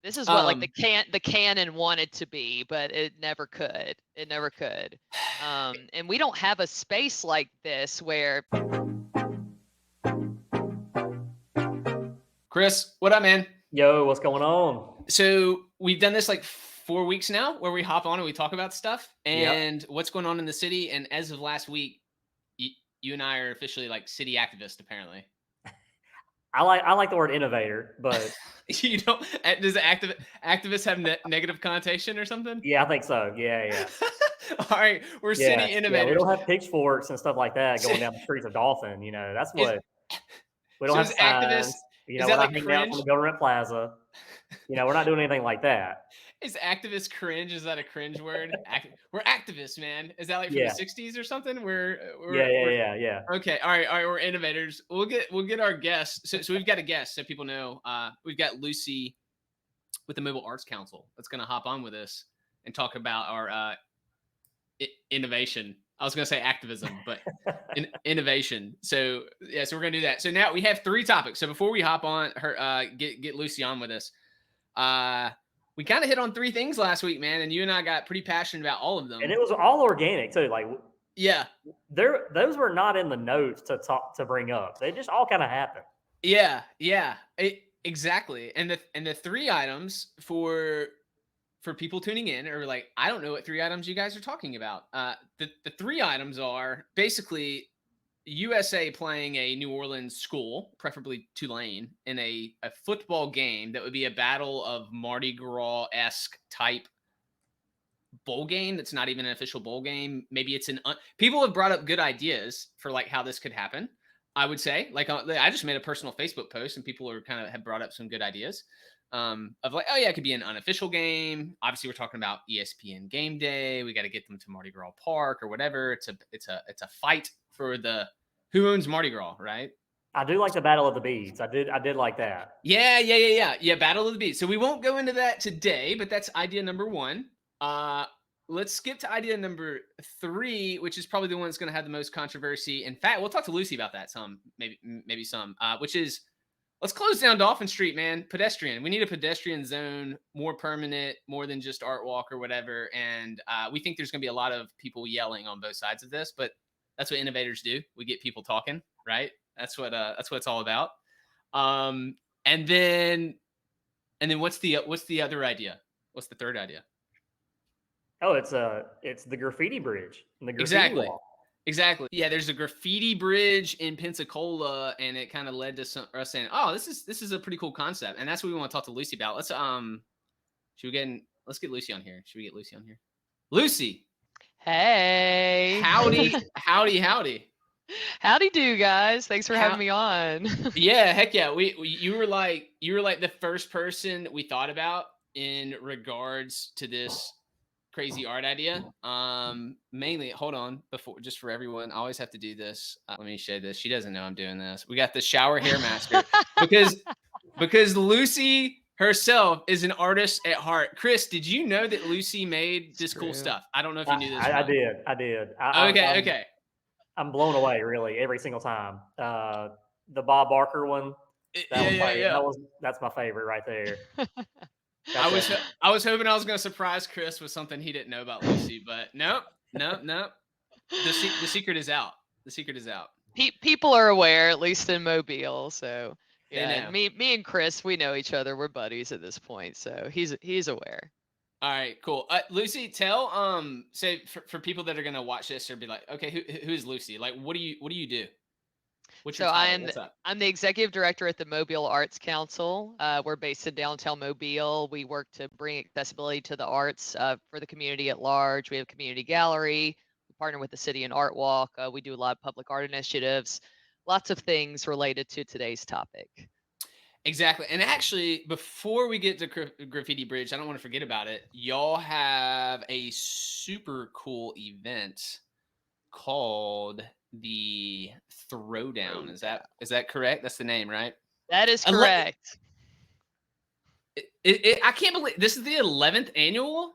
This is what like the canon wanted to be, but it never could. It never could. And we don't have a space like this where Chris, what up, man? Yo, what's going on? So we've done this like 4 weeks now where we hop on and we talk about stuff and what's going on in the city. And as of last week, you and I are officially like city activists, apparently. I like the word innovator, but you don't. Does activist have negative connotation or something? Yeah, I think so. Yeah. All right, we're city innovators. Yeah, we don't have pitchforks and stuff like that going down the streets of Dolphin. That's what we don't have signs. We're not hanging out on the government plaza. We're not doing anything like that. Is activist cringe? Is that a cringe word? We're activists, man. Is that like from the 60s or something? Yeah. Okay, all right. We're innovators. We'll get our guests. So we've got a guest, so people know. We've got Lucy with the Mobile Arts Council that's going to hop on with us and talk about our innovation. I was going to say activism, but innovation. So we're going to do that. So now we have 3 topics. So before we hop on, get Lucy on with us. We kind of hit on 3 things last week, man, and you and I got pretty passionate about all of them. And it was all organic too. Like, yeah, those were not in the notes to bring up. They just all kind of happened. Yeah, exactly. And the 3 items for people tuning in are like, I don't know what 3 items you guys are talking about. The 3 items are basically USA playing a New Orleans school, preferably Tulane, in a football game that would be a battle of Mardi Gras-esque type bowl game. That's not even an official bowl game. Maybe it's people have brought up good ideas for like how this could happen. I would say, like, I just made a personal Facebook post and people have brought up some good ideas of like, oh yeah, it could be an unofficial game. Obviously we're talking about ESPN game day. We got to get them to Mardi Gras Park or whatever. It's a fight for who owns Mardi Gras, right? I do like the Battle of the Beads. I did like that. Yeah. Battle of the Beads. So we won't go into that today, but that's idea number 1. Let's skip to idea number 3, which is probably the one that's going to have the most controversy. In fact, we'll talk to Lucy about that some, maybe some, which is, let's close down Dolphin Street, man. Pedestrian. We need a pedestrian zone, more permanent, more than just art walk or whatever. And we think there's going to be a lot of people yelling on both sides of this, but that's what innovators do. We get people talking, right? That's what it's all about. And then what's the other idea? What's the third idea? Oh, it's the graffiti bridge and the graffiti wall. Exactly. Yeah, there's a graffiti bridge in Pensacola, and it kind of led to us saying, "Oh, this is a pretty cool concept," and that's what we want to talk to Lucy about. Let's get Lucy on here. Should we get Lucy on here? Lucy. Hey. Howdy. Howdy do, guys. Thanks for having me on. Yeah, heck yeah. You were like the first person we thought about in regards to this crazy art idea. Mainly, hold on, just for everyone, I always have to do this. Let me show this. She doesn't know I'm doing this. We got the shower hair master because Lucy herself is an artist at heart. Chris, did you know that Lucy made this cool stuff? I don't know if you knew this. I did. Okay. I'm blown away, really, every single time. The Bob Barker one. That's my favorite right there. I was hoping I was going to surprise Chris with something he didn't know about Lucy, but nope. The secret is out. People are aware, at least in Mobile. So yeah, me and Chris, we know each other. We're buddies at this point, so he's aware. All right, cool. Lucy, tell say for people that are going to watch this or be like, okay, who is Lucy? Like, what do you do? I'm the executive director at the Mobile Arts Council. We're based in downtown Mobile. We work to bring accessibility to the arts for the community at large. We have a community gallery. We partner with the city and Art Walk. We do a lot of public art initiatives, lots of things related to today's topic. Exactly. And actually, before we get to Graffiti Bridge, I don't want to forget about it. Y'all have a super cool event called the Throwdown. Is that correct? That's the name, right? That is correct. I can't believe this is the 11th annual.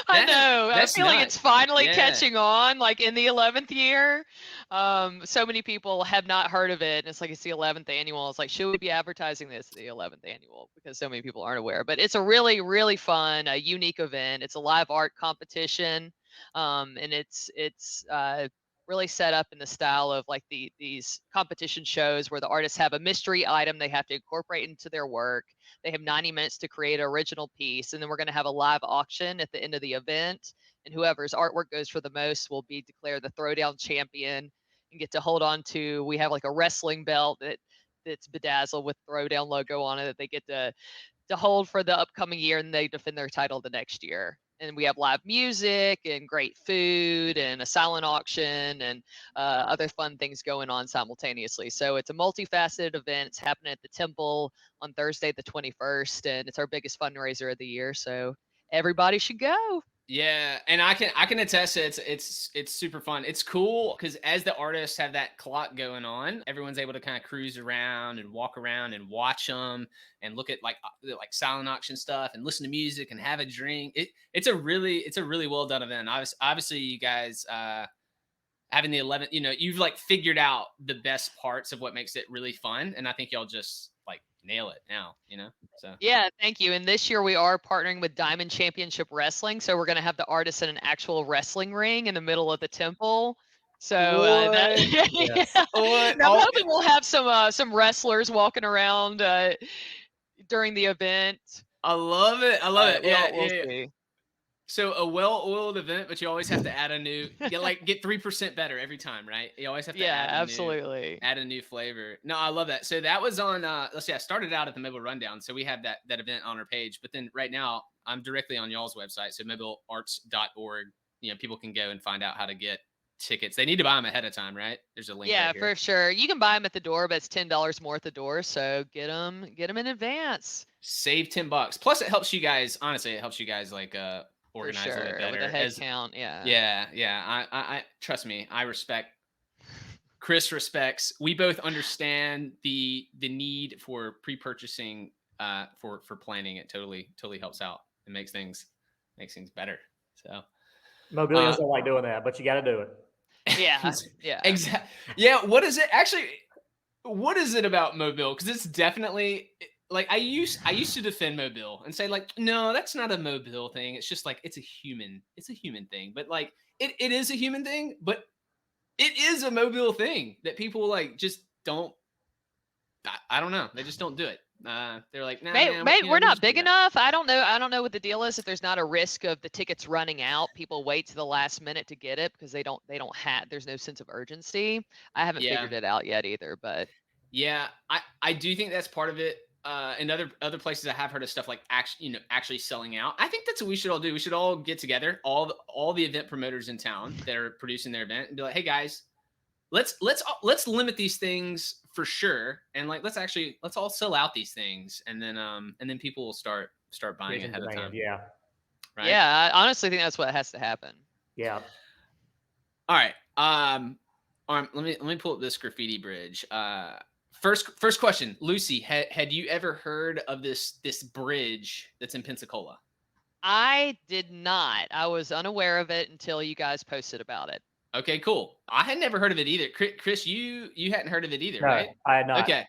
I know. I feel like it's finally Yeah. catching on, like in the 11th year. So many people have not heard of it. And it's like, it's the 11th annual. It's like, should we be advertising this the 11th annual? Because so many people aren't aware. But it's a really, really fun, unique event. It's a live art competition. And it's really set up in the style of like these competition shows where the artists have a mystery item they have to incorporate into their work. They have 90 minutes to create an original piece, and then we're going to have a live auction at the end of the event. And whoever's artwork goes for the most will be declared the throwdown champion and get to hold on to. We have like a wrestling belt that's bedazzled with throwdown logo on it that they get to hold for the upcoming year, and they defend their title the next year. And we have live music and great food and a silent auction and other fun things going on simultaneously. So it's a multifaceted event. It's happening at the Temple on Thursday, the 21st, and it's our biggest fundraiser of the year. So everybody should go. Yeah, and I can attest it's super fun. It's cool because as the artists have that clock going on, everyone's able to kind of cruise around and walk around and watch them and look at like silent auction stuff and listen to music and have a drink. It's a really well done event. Obviously, you guys having the 11th, you've like figured out the best parts of what makes it really fun, and I think y'all just like nail it now. So yeah, thank you. And this year we are partnering with Diamond Championship Wrestling, so we're going to have the artists in an actual wrestling ring in the middle of the temple. So Yes. I'm hoping we'll have some wrestlers walking around during the event. I love it. We'll see. So a well-oiled event, but you always have to add a new, get 3% better every time, right? You always have to add a new flavor. No, I love that. So that was on, let's see, I started out at the Mobile Rundown. So we have that event on our page, but then right now I'm directly on y'all's website. So mobilearts.org, people can go and find out how to get tickets. They need to buy them ahead of time, right? There's a link. Yeah, right here. for sure. You can buy them at the door, but it's $10 more at the door. So get them in advance. Save $10. Plus it helps you guys, honestly, like, organize a little bit better. With a head count. Yeah. I trust me. I respect. Chris respects. We both understand the need for pre-purchasing for planning. It totally helps out. It makes things better. So Mobilians don't like doing that, but you got to do it. Yeah. Exactly. Yeah. What is it actually? What is it about Mobile? Because it's definitely. Like I used to defend Mobile and say like, no, that's not a Mobile thing. It's just like it's a human thing. But like it is a human thing, but it is a Mobile thing that people like just don't. I don't know. They just don't do it. They're like, nah, maybe we're not big enough. I don't know what the deal is. If there's not a risk of the tickets running out, people wait to the last minute to get it because they don't have. There's no sense of urgency. I haven't figured it out yet either, but yeah, I do think that's part of it. In other places, I have heard of stuff like actually selling out. I think that's what we should all do. We should all get together, all the event promoters in town that are producing their event, and be like, hey guys, let's limit these things for sure, and like let's all sell out these things, and then people will start buying ahead of time. Yeah. Right. Yeah, I honestly think that's what has to happen. Yeah. All right. Let me pull up this graffiti bridge. First question, Lucy, had you ever heard of this bridge that's in Pensacola? I did not. I was unaware of it until you guys posted about it. Okay, cool. I had never heard of it either. Chris, you hadn't heard of it either, no, right? I had not. Okay.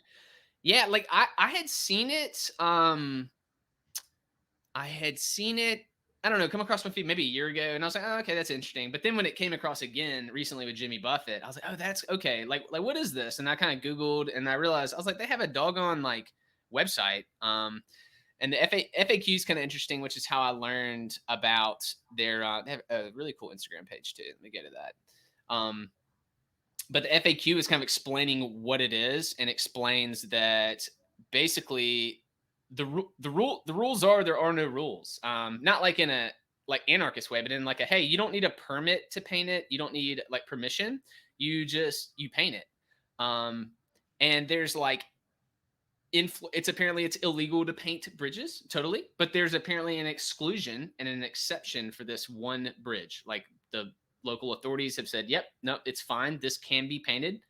Yeah, like I had seen it. I don't know, come across my feed maybe a year ago, and I was like, oh, okay, that's interesting. But then when it came across again recently with Jimmy Buffett, I was like, oh, that's okay. Like what is this? And I kind of Googled, and I realized I was like, they have a doggone like website. And the FAQ is kind of interesting, which is how I learned about their. They have a really cool Instagram page too. Let me get to that. But the FAQ is kind of explaining what it is, and explains that basically the rules are there are no rules. Not like in a like anarchist way, but in like a hey, you don't need a permit to paint it. You don't need like permission. You paint it. And there's like it's illegal to paint bridges totally, but there's apparently an exclusion and an exception for this one bridge. Like the local authorities have said, yep, no, it's fine. This can be painted.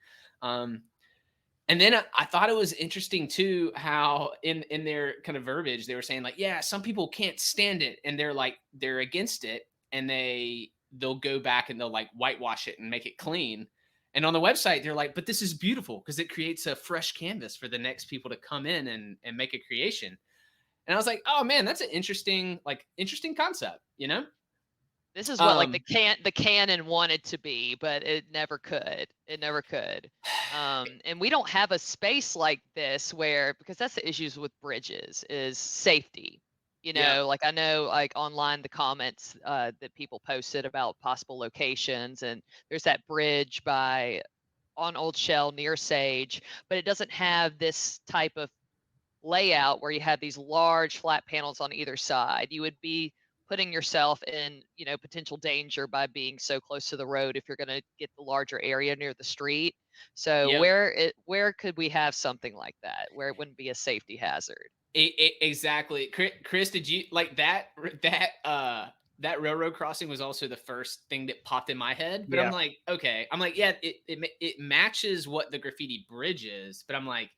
And then I thought it was interesting too how in their kind of verbiage they were saying like, yeah, some people can't stand it and they're against it, and they'll go back and they'll like whitewash it and make it clean. And on the website they're like, but this is beautiful because it creates a fresh canvas for the next people to come in and make a creation. And I was like, oh man, that's an interesting concept, you know? This is what like the canon wanted to be, but it never could. It never could. And we don't have a space like this where, because that's the issues with bridges is safety. You know, Yeah. like I know like online the comments that people posted about possible locations, and there's that bridge on Old Shell near Sage, but it doesn't have this type of layout where you have these large flat panels on either side. You would be putting yourself in, potential danger by being so close to the road if you're going to get the larger area near the street. So Yep. where could we have something like that where it wouldn't be a safety hazard? Exactly. Chris, did you like that railroad crossing was also the first thing that popped in my head, but Yeah. I'm like, okay, yeah, it matches what the graffiti bridge is, but I'm like,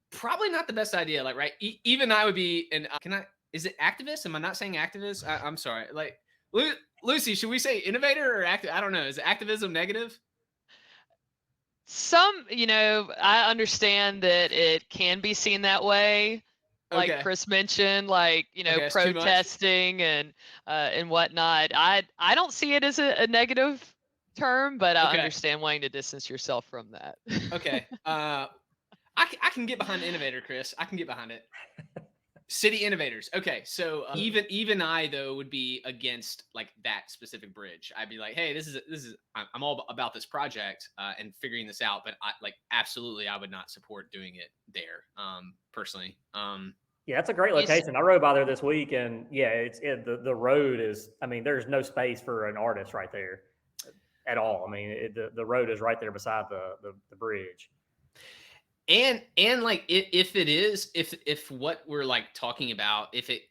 probably not the best idea. Like, right? Even I would be is it activist? Am I not saying activist? I'm sorry. Like, Lucy, should we say innovator or active? I don't know. Is activism negative? I understand that it can be seen that way. Like Okay. Chris mentioned, like, Okay, it's too much. protesting and whatnot. I don't see it as a negative term, but I Okay. understand wanting to distance yourself from that. Okay. I can get behind innovator, Chris. I can get behind it. City innovators. Okay, so even I though would be against like that specific bridge. I'd be like, hey, this is I'm all about this project and figuring this out, but absolutely I would not support doing it there personally. Yeah, it's a great location. I rode by there this week, and yeah, the road is. I mean, there's no space for an artist right there at all. I mean, the road is right there beside the bridge. And like if what we're like talking about, if it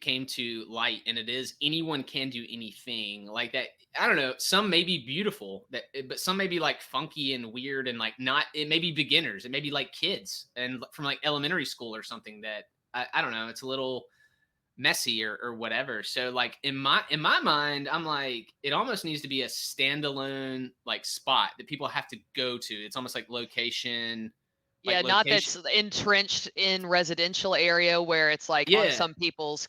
came to light and it is anyone can do anything like that, I don't know, some may be beautiful but some may be like funky and weird and like not, it may be beginners, it may be like kids and from like elementary school or something that I don't know, it's a little messy or whatever. So like in my mind, I'm like, it almost needs to be a standalone like spot that people have to go to. It's almost like location. Yeah, not that's entrenched in residential area where it's like on some people's,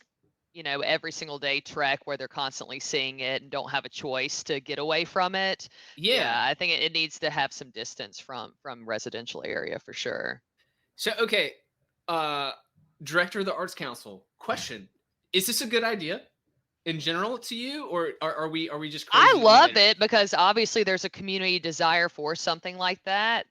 every single day trek where they're constantly seeing it and don't have a choice to get away from it. Yeah, I think it needs to have some distance from residential area for sure. So, okay, director of the Arts Council, question: is this a good idea in general to you, or are we just crazy? I love it because obviously there's a community desire for something like that.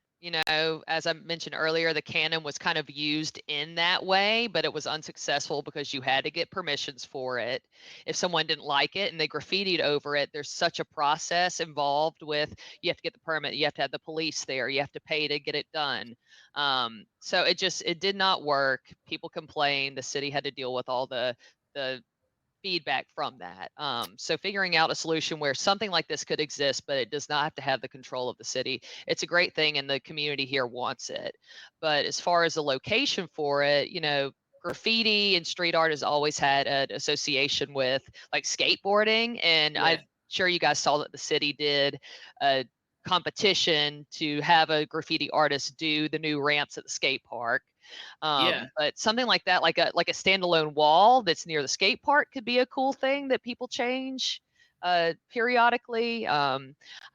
As I mentioned earlier, the canon was kind of used in that way, but it was unsuccessful because you had to get permissions for it. If someone didn't like it and they graffitied over it, there's such a process involved with, you have to get the permit, you have to have the police there, you have to pay to get it done. So it did not work. People complained. The city had to deal with all the feedback from that. So figuring out a solution where something like this could exist, but it does not have to have the control of the city. It's a great thing and the community here wants it. But as far as the location for it, graffiti and street art has always had an association with like skateboarding. And I'm sure you guys saw that the city did a competition to have a graffiti artist do the new ramps at the skate park. But something like that, like a standalone wall that's near the skate park could be a cool thing that people change periodically. I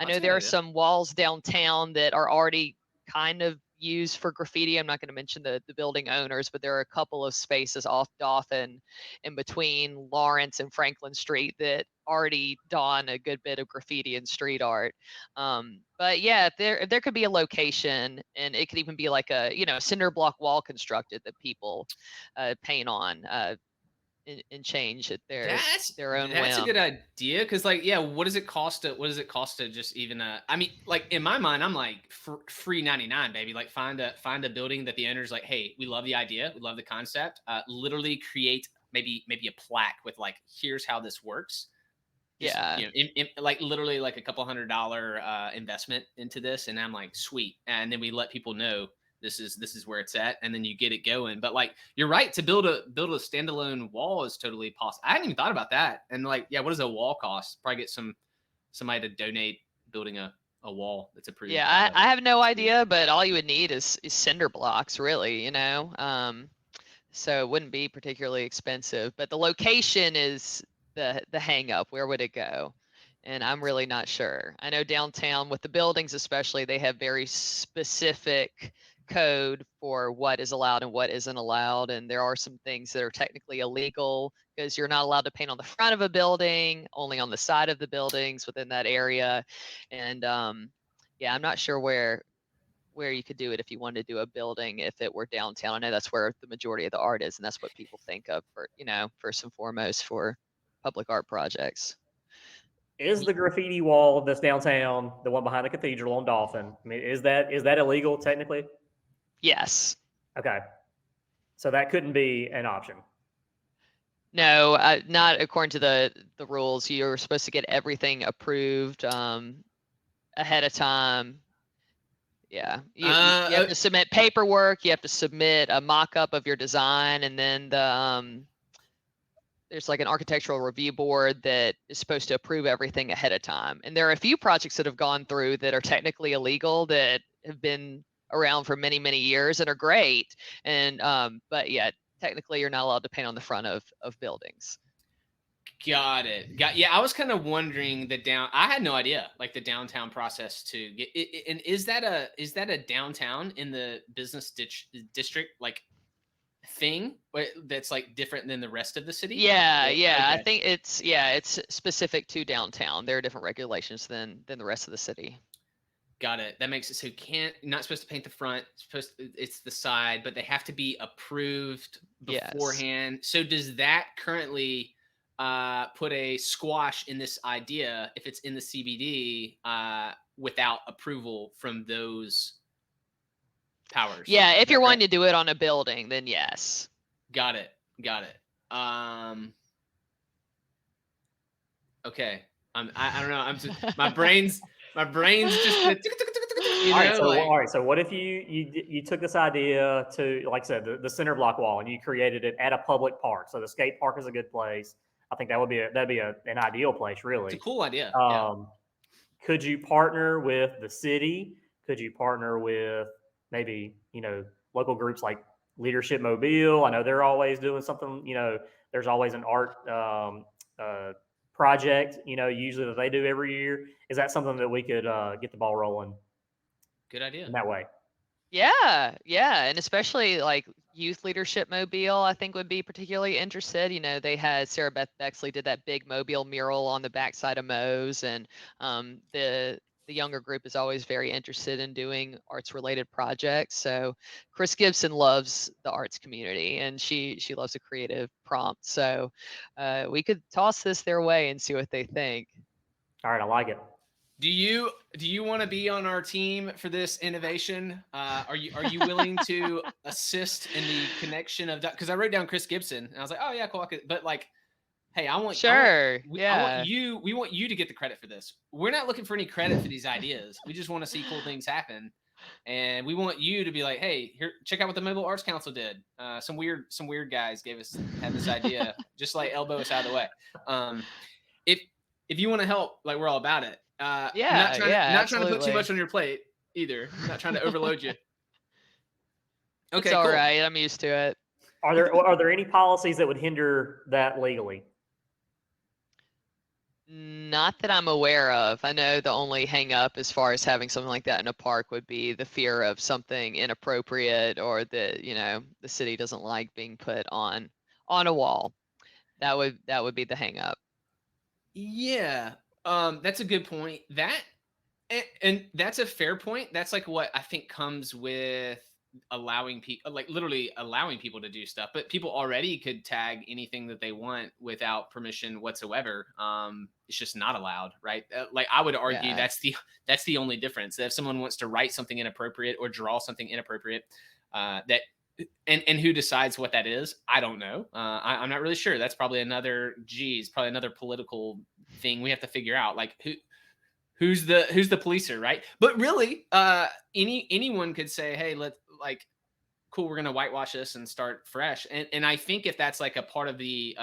know there are some walls downtown that are already kind of used for graffiti. I'm not going to mention the building owners, but there are a couple of spaces off Dauphin in between Lawrence and Franklin Street that already don a good bit of graffiti and street art. But yeah, if there could be a location, and it could even be like a cinder block wall constructed that people paint on and change at their own whim. That's a good idea, because like, yeah, what does it cost to just even I mean, like in my mind, I'm like free 99, baby. Like find a building that the owner's like, hey, we love the idea, we love the concept, literally create maybe a plaque with like, here's how this works. Just, like literally like a couple $100 investment into this, and I'm like, sweet. And then we let people know this is where it's at, and then you get it going. But like, you're right, to build a standalone wall is totally possible. I hadn't even thought about that. And like, yeah, what does a wall cost? Probably get somebody to donate building a wall that's approved. Yeah, I have no idea, but all you would need is cinder blocks, really, you know. So it wouldn't be particularly expensive, but the location is the hang up. Where would it go? And I'm really not sure. I know downtown with the buildings, especially, they have very specific code for what is allowed and what isn't allowed. And there are some things that are technically illegal because you're not allowed to paint on the front of a building, only on the side of the buildings within that area. And yeah, I'm not sure where you could do it if you wanted to do a building if it were downtown. I know that's where the majority of the art is, and that's what people think of for, you know, first and foremost for public art projects. Is the graffiti wall that's downtown, the one behind the cathedral on Dolphin, I mean, is that illegal technically? Yes. Okay. So that couldn't be an option. No, not according to the rules. You're supposed to get everything approved ahead of time. Yeah, you have to submit paperwork. You have to submit a mock-up of your design, and then there's like an architectural review board that is supposed to approve everything ahead of time. And there are a few projects that have gone through that are technically illegal that have been around for many, many years and are great. And but yeah, technically you're not allowed to paint on the front of buildings. Got it. Yeah, I was kind of wondering I had no idea, like the downtown process to get it. And is that a downtown in the business district like thing that's like different than the rest of the city? Yeah. Okay. I think it's specific to downtown. There are different regulations than the rest of the city. Got it. That makes it so you're not supposed to paint the front. It's the side, but they have to be approved beforehand. Yes. So does that currently put a squash in this idea if it's in the CBD without approval from those powers? Yeah, if you're wanting to do it on a building, then yes. Got it. Okay. I don't know. My brain's just. All right. So what if you took this idea to, like I said, the cinder block wall, and you created it at a public park? So the skate park is a good place. I think that'd be an ideal place, really. It's a cool idea. Could you partner with the city? Could you partner with maybe, local groups like Leadership Mobile? I know they're always doing something. There's always an art project, usually that they do every year. Is that something that we could get the ball rolling? Good idea. In that way. Yeah. And especially like Youth Leadership Mobile, I think would be particularly interested. They had Sarah Beth Bexley did that big Mobile mural on the backside of Moe's, and the younger group is always very interested in doing arts related projects. So Chris Gibson loves the arts community, and she loves a creative prompt. So we could toss this their way and see what they think. All right, I like it. Do you want to be on our team for this innovation? Are you willing to assist in the connection of that? Because I wrote down Chris Gibson, and I was like, oh yeah, cool. But like, hey, we want you to get the credit for this. We're not looking for any credit for these ideas. We just want to see cool things happen, and we want you to be like, hey, here, check out what the Mobile Arts Council did. Some weird guys had this idea, just like elbow us out of the way. If you want to help, like, we're all about it. Not trying to put too much on your plate either. Not trying to overload you. Okay, it's all right. I'm used to it. Are there any policies that would hinder that legally? Not that I'm aware of. I know the only hang up as far as having something like that in a park would be the fear of something inappropriate, or that the city doesn't like being put on a wall. That would be the hang up. Yeah. That's a good point. And that's a fair point. That's like what I think comes with allowing people, like literally allowing people to do stuff. But people already could tag anything that they want without permission whatsoever. It's just not allowed, right? Like I would argue that's the only difference. That if someone wants to write something inappropriate or draw something inappropriate, and who decides what that is, I don't know. I'm not really sure. That's probably another political thing we have to figure out. Like who's the policer, right? But really, anyone could say, hey, like, cool, we're gonna whitewash this and start fresh. And I think if that's like a part of the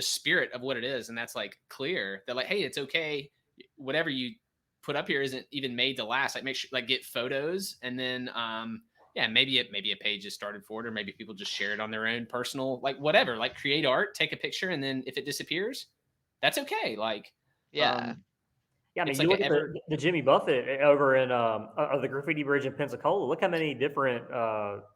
spirit of what it is, and that's like clear that like, hey, it's okay, whatever you put up here isn't even made to last. Like, make sure, like, get photos, and then yeah, maybe a page is started for it, or maybe people just share it on their own personal, like, whatever, like, create art, take a picture, and then if it disappears, that's okay. Like, Yeah. Yeah, I mean, it's you like look at the Jimmy Buffett over in of the Graffiti Bridge in Pensacola. Look how many different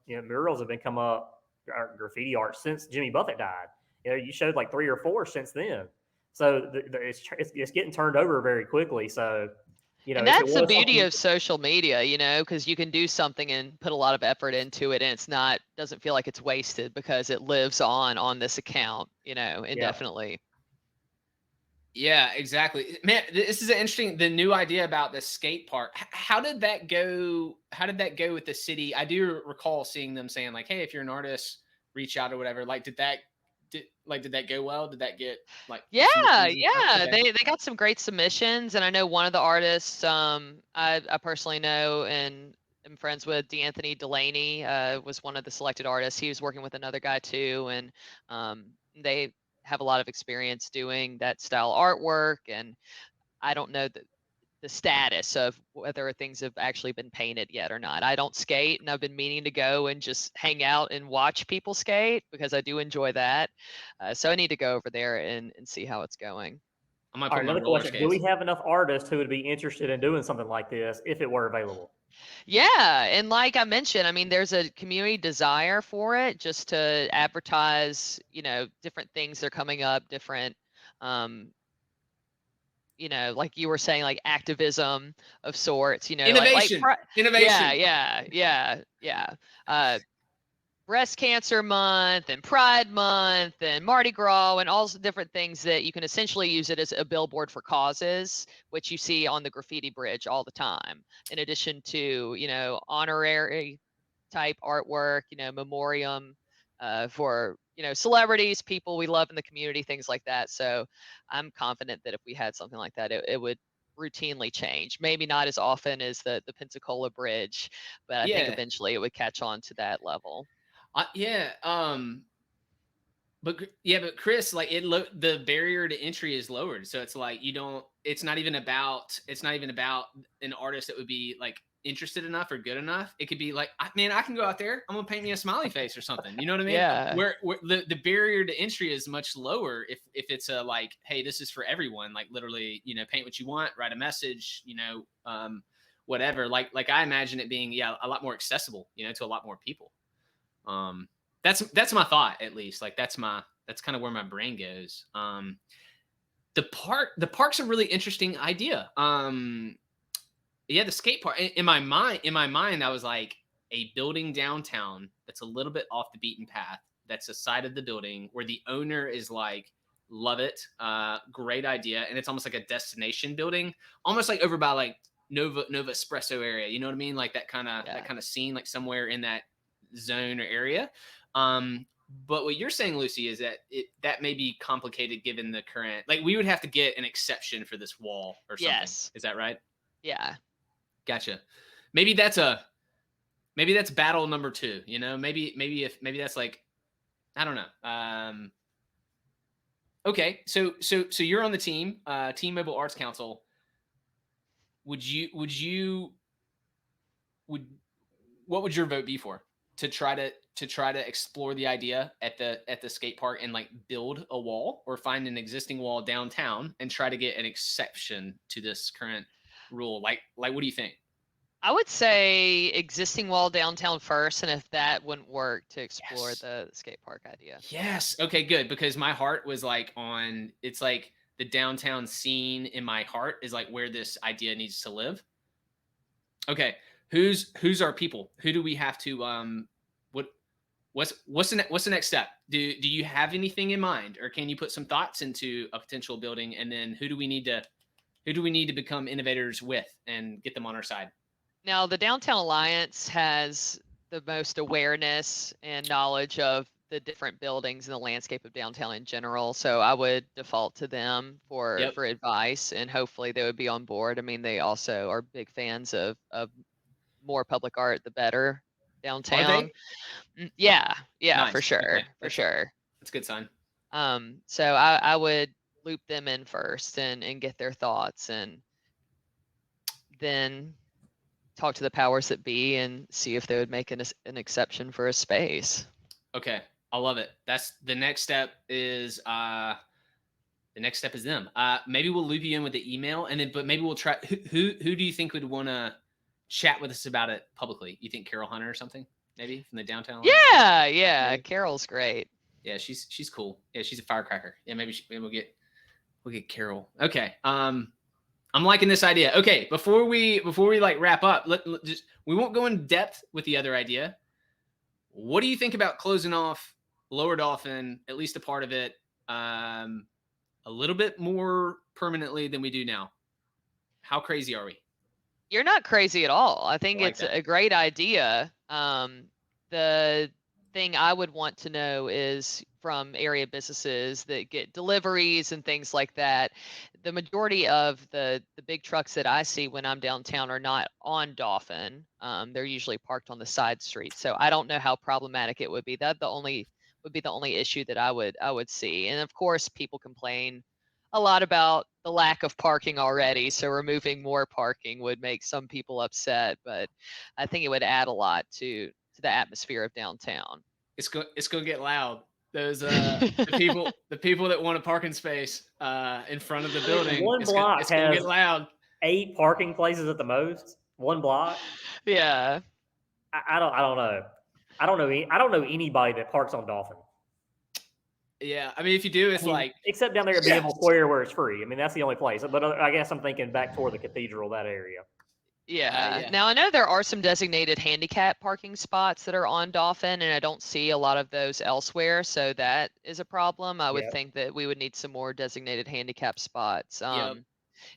murals have been come up, graffiti art, since Jimmy Buffett died. You know, you showed like 3 or 4 since then. So it's getting turned over very quickly. So, you know, And if it that's the was beauty something, of social media, you know, because you can do something and put a lot of effort into it, and it's not doesn't feel like it's wasted because it lives on this account, you know, yeah, indefinitely. Yeah, exactly. Man, this is an interesting, the new idea about the skate park. How did that go? How did that go with the city? I do recall seeing them saying like, "Hey, if you're an artist, reach out," or whatever. Like, did that go well? Did that get like Yeah, submissions and stuff? yeah. Okay. They got some great submissions, and I know one of the artists I personally know and am friends with, D'Anthony Delaney, was one of the selected artists. He was working with another guy too, and they have a lot of experience doing that style artwork. And I don't know the status of whether things have actually been painted yet or not. I don't skate, and I've been meaning to go and just hang out and watch people skate because I do enjoy that. So I need to go over there and see how it's going. I might all put right. my Another roller question: do we skates. have enough artists who would be interested in doing something like this if it were available? Yeah, and like I mentioned, I mean, there's a community desire for it, just to advertise, you know, different things that are coming up, different, um, you know, like you were saying, like activism of sorts, you know, Innovation, yeah, innovation. yeah. Uh, Breast Cancer Month and Pride Month and Mardi Gras and all the different things that you can essentially use it as a billboard for causes, which you see on the graffiti bridge all the time. In addition to, you know, honorary type artwork, you know, memoriam for, you know, celebrities, people we love in the community, things like that. So I'm confident that if we had something like that, it would routinely change. Maybe not as often as the Pensacola Bridge, but I think Yeah, eventually it would catch on to that level. yeah. But Chris, like, the barrier to entry is lowered, so it's like you don't. It's not even about an artist that would be like interested enough or good enough. It could be like, man, I can go out there. I'm gonna paint me a smiley face or something. You know what I mean? Yeah. Where the barrier to entry is much lower if it's a like, hey, this is for everyone. Like, literally, you know, paint what you want, write a message. You know, whatever. Like I imagine it being, yeah, a lot more accessible. You know, to a lot more people. Um, that's my thought, at least. Like, that's kind of where my brain goes. The park's a really interesting idea. Yeah, the skate park. In my mind, I was like, a building downtown that's a little bit off the beaten path. That's the side of the building where the owner is like, love it, great idea, and it's almost like a destination building, almost like over by like Nova Espresso area. You know what I mean? Like that Yeah. kind of scene, like somewhere in that zone or area. Um, but what you're saying, Lucy, is that that may be complicated given the current. Like, we would have to get an exception for this wall or something. Yes. Is that right? Yeah. Gotcha. Maybe that's a maybe that's battle number 2. You know, maybe that's like, I don't know. Okay, so you're on the team, Team Mobile Arts Council. Would would what would your vote be for, to try to explore the idea at the skate park and like build a wall, or find an existing wall downtown and try to get an exception to this current rule? Like, what do you think? I would say existing wall downtown first, and if that wouldn't work, to explore Yes. the skate park idea. Yes. Okay, good. Because my heart was like it's like the downtown scene in my heart is like where this idea needs to live. Okay. Who's our people? Who do we have to what what's the next step? Do you have anything in mind, or can you put some thoughts into a potential building, and then who do we need to become innovators with and get them on our side? Now, the Downtown Alliance has the most awareness and knowledge of the different buildings and the landscape of downtown in general. So I would default to them Yep. for advice, and hopefully they would be on board. I mean, they also are big fans of more public art, the better. downtown. Yeah, Nice. for sure, Okay. for sure. That's a good sign. So I would loop them in first and get their thoughts, and then talk to the powers that be and see if they would make an exception for a space. Okay, I love it. That's the next step. Is them. Maybe we'll loop you in with the email, and then but maybe we'll try. Who do you think would want to chat with us about it publicly? You think Carol Hunter or something? Maybe from the downtown. Yeah. Maybe? Carol's great. Yeah, she's cool. Yeah, she's a firecracker. Yeah, maybe we'll get Carol. Okay. I'm liking this idea. Okay, before we like wrap up, we won't go in depth with the other idea. What do you think about closing off Lower Dauphin, at least a part of it, a little bit more permanently than we do now? How crazy are we? You're not crazy at all. I think it's a great idea. The thing I would want to know is from area businesses that get deliveries and things like that. The majority of the big trucks that I see when I'm downtown are not on Dauphin. They're usually parked on the side street. So I don't know how problematic it would be. That would be the only issue that I would see. And of course, people complain a lot about the lack of parking already. So removing more parking would make some people upset, but I think it would add a lot to the atmosphere of downtown. It's gonna get loud. Those the people that want a parking space in front of the building. One block it's gonna get loud. 8 parking places at the most. One block. Yeah. I don't know. I don't know anybody that parks on Dauphin. Yeah, I mean, if you do, it's except down there at Bienville Square where it's free. I mean, that's the only place. But I guess I'm thinking back toward the cathedral, that area. Yeah. Now I know there are some designated handicap parking spots that are on Dauphin, and I don't see a lot of those elsewhere. So that is a problem. I would think that we would need some more designated handicap spots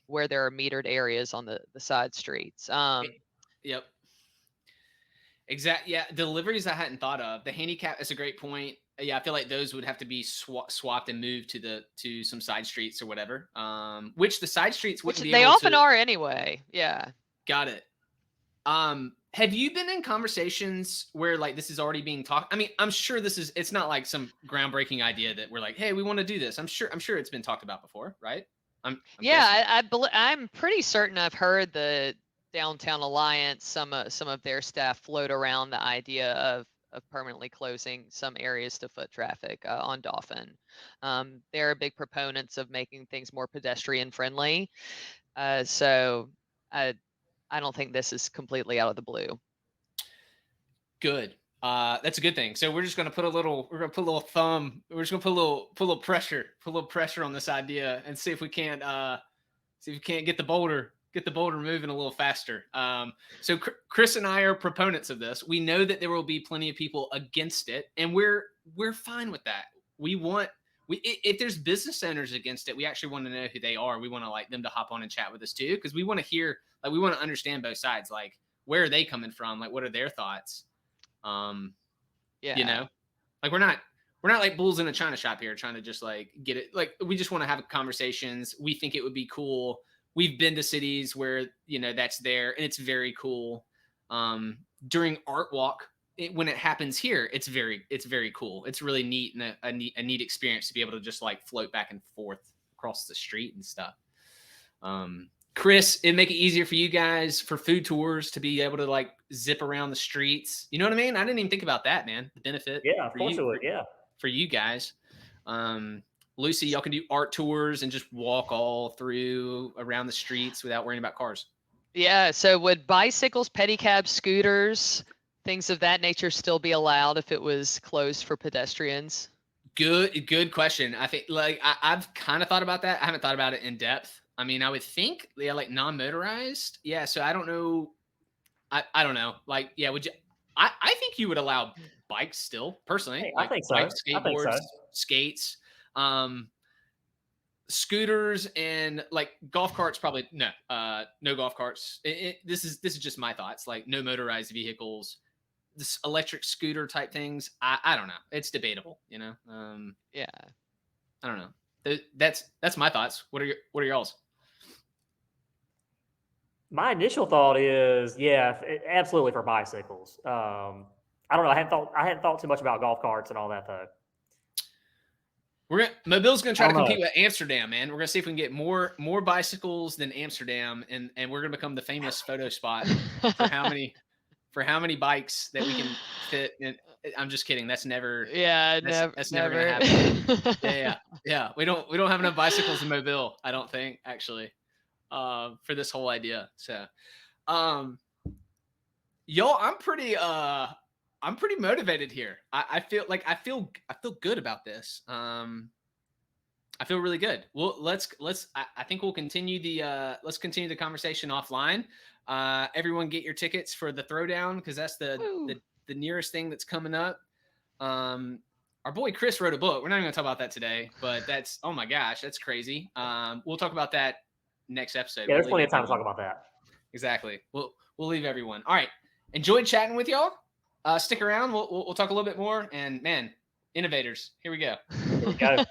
where there are metered areas on the side streets. Yep. Exactly. Yeah, deliveries I hadn't thought of. The handicap is a great point. Yeah, I feel like those would have to be swapped and moved to some side streets or whatever. Which the side streets wouldn't be they able often are anyway. Yeah. Got it. Have you been in conversations where like this is already being talked? I mean, I'm sure it's not like some groundbreaking idea that we're like, hey, we want to do this. I'm sure it's been talked about before, right? I'm pretty certain I've heard the Downtown Alliance, some of their staff float around the idea of permanently closing some areas to foot traffic on Dauphin. They're big proponents of making things more pedestrian friendly. So I don't think this is completely out of the blue. Good. That's a good thing. So we're just going to put a little thumb. We're just going to put a little pressure on this idea and see if we can't get the boulder moving a little faster. So Chris and I are proponents of this. We know that there will be plenty of people against it, and we're fine with that. If there's business owners against it, we actually want to know who they are. We want to like them to hop on and chat with us too, because we want to hear, like, we want to understand both sides. Like, where are they coming from? Like, what are their thoughts? You know, like we're not like bulls in a china shop here trying to just like get it. Like, we just want to have conversations. We think it would be cool. We've been to cities where, you know, that's there and it's very cool. During Art Walk, when it happens here, it's very cool. It's really neat and a neat experience to be able to just like float back and forth across the street and stuff. Chris, it'd make it easier for you guys for food tours to be able to like zip around the streets. You know what I mean? I didn't even think about that, man. The benefit. Yeah, of course it would. Yeah. For you guys. Lucy, y'all can do art tours and just walk all through around the streets without worrying about cars. Yeah. So would bicycles, pedicabs, scooters, things of that nature still be allowed if it was closed for pedestrians? Good question. I think like I've kind of thought about that. I haven't thought about it in depth. I mean, I would think like non-motorized. Yeah. So I don't know. I don't know. Like, yeah, would you? I think you would allow bikes still, personally. Hey, like I think so. Bikes, skateboards, skates, scooters, and like golf carts. Probably no golf carts. This is just my thoughts. Like no motorized vehicles, this electric scooter type things. I don't know. It's debatable. You know. Yeah. I don't know. That's my thoughts. What are y'all's? My initial thought is, yeah, absolutely for bicycles. I don't know. I hadn't thought too much about golf carts and all that though. Mobile's gonna try to compete know. with Amsterdam, man. We're gonna see if we can get more bicycles than Amsterdam, and we're gonna become the famous photo spot for how many bikes that we can fit. And I'm just kidding. That's never. Yeah, That's never gonna happen. Yeah. We don't have enough bicycles in Mobile. I don't think actually, for this whole idea. So, y'all, I'm pretty motivated here. I feel good about this. I feel really good. Well, I think we'll continue the conversation offline. Everyone get your tickets for the throwdown because that's the nearest thing that's coming up. Our boy Chris wrote a book. We're not even gonna talk about that today, but that's, oh my gosh, that's crazy. We'll talk about that next episode. Yeah, there's plenty of time to talk about that. Exactly. We'll leave everyone. All right. Enjoyed chatting with y'all. Stick around. We'll talk a little bit more. And man, innovators, here we go. Here we go.